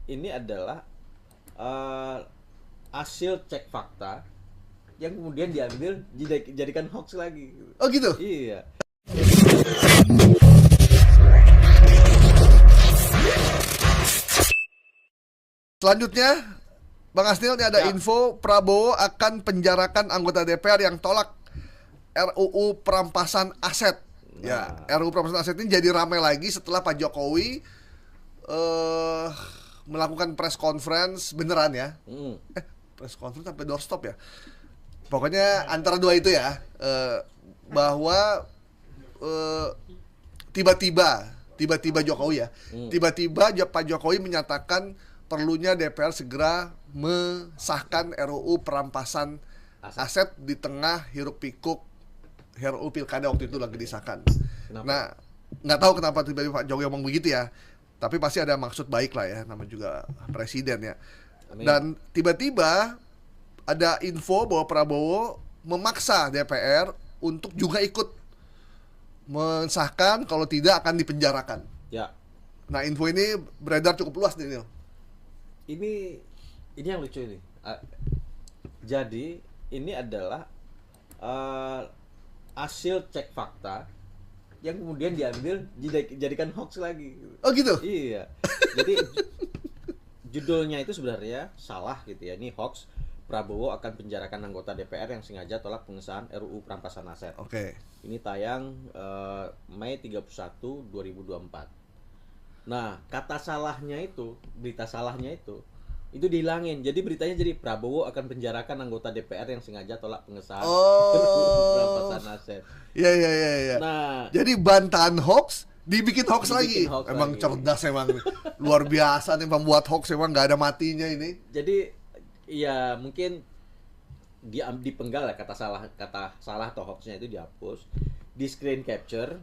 ini adalah eh, hasil cek fakta yang kemudian diambil jadikan hoax lagi. Oh gitu. Iya. Selanjutnya, Bang Asnil, ini ada Ya. info Prabowo akan penjarakan anggota DPR yang tolak RUU perampasan aset. Ya, RUU perampasan aset ini jadi ramai lagi setelah Pak Jokowi melakukan press conference beneran ya. Hmm. Press conference sampai doorstop ya. Pokoknya antara dua itu ya, bahwa eh, tiba-tiba Jokowi ya, tiba-tiba Pak Jokowi menyatakan perlunya DPR segera mensahkan RUU perampasan aset di tengah hiruk pikuk RUU pilkada waktu itu lagi disahkan. Kenapa? Nah, nggak tahu kenapa tiba-tiba Pak Jokowi ngomong begitu ya, tapi pasti ada maksud baik lah ya, nama juga presiden ya. Amin. Dan tiba-tiba ada info bahwa Prabowo memaksa DPR untuk juga ikut mensahkan, kalau tidak akan dipenjarakan. Ya. Nah, info ini beredar cukup luas nih, Nil. Ini yang lucu ini. Jadi ini adalah hasil cek fakta yang kemudian diambil jadikan hoax lagi. Oh gitu? Iya. Jadi judulnya itu sebenarnya salah gitu ya. Ini hoax. Prabowo akan penjarakan anggota DPR yang sengaja tolak pengesahan RUU perampasan aset. Oke. Ini tayang Mei 31, 2024. Nah, kata salahnya itu, berita salahnya itu dihilangin. Jadi beritanya jadi Prabowo akan penjarakan anggota DPR yang sengaja tolak pengesahan RUU perampasan aset. Iya. Nah, Jadi bantahan hoax dibikin hoax Dibikin lagi. hoax Emang lagi. cerdas emang. Luar biasa nih pembuat hoax, emang nggak ada matinya ini. jadi ya mungkin dipenggal ya kata salah atau hoaxnya itu dihapus, di screen capture,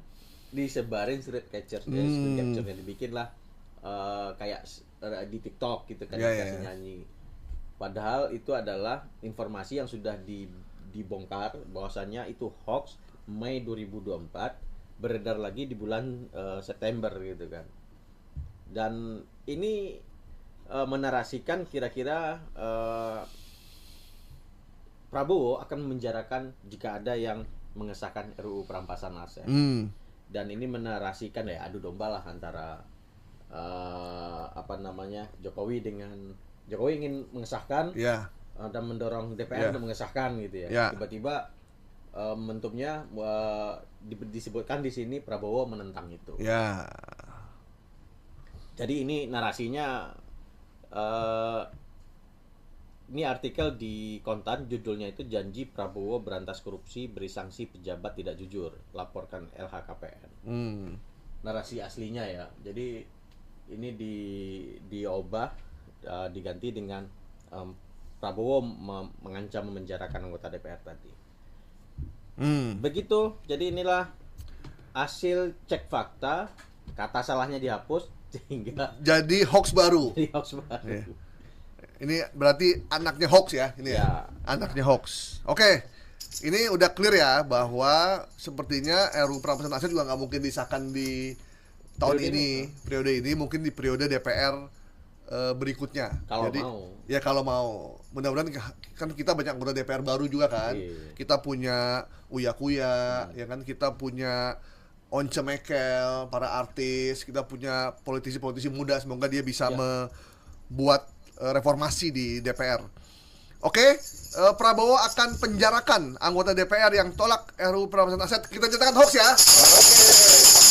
disebarin screen capture-nya dibikin lah kayak di TikTok gitu kan, Iya, dikasih iya. nyanyi. Padahal itu adalah informasi yang sudah dibongkar bahwasannya itu hoax. Mei 2024 beredar lagi di bulan September gitu kan. Dan ini menarasikan kira-kira Prabowo akan memenjarakan jika ada yang mengesahkan RUU perampasan aset. Dan ini menarasikan ya adu domba lah antara Jokowi ingin mengesahkan Iya. dan mendorong DPR untuk mengesahkan gitu ya. Ya. Tiba-tiba momentumnya disebutkan di sini Prabowo menentang itu. Ya. Jadi ini narasinya ini artikel di Kontan, judulnya itu Janji Prabowo Berantas Korupsi Beri Sanksi Pejabat Tidak Jujur, laporkan LHKPN. Narasi aslinya ya. Jadi ini diubah, diganti dengan Prabowo mengancam memenjarakan anggota DPR tadi. Begitu. Jadi inilah hasil cek fakta, kata salahnya dihapus sehingga Jadi hoax baru. jadi hoax baru. Iya. Ini berarti anaknya hoax ya, ini ya. Ya. Anaknya hoax. Oke. Ini udah clear ya bahwa sepertinya RUU perampasan aset juga nggak mungkin disahkan di tahun periode ini, mungkin di periode DPR berikutnya. Kalau Jadi, mau. ya kalau mau. Mudah-mudahan kan kita banyak anggota DPR baru juga kan. Iya. Kita punya Uya Kuya, ya kan, kita punya Once Mekel, para artis, kita punya politisi-politisi muda, semoga dia bisa membuat reformasi di DPR. Oke, Prabowo akan penjarakan anggota DPR yang tolak RUU perampasan aset. Kita nyatakan hoax ya. Oke.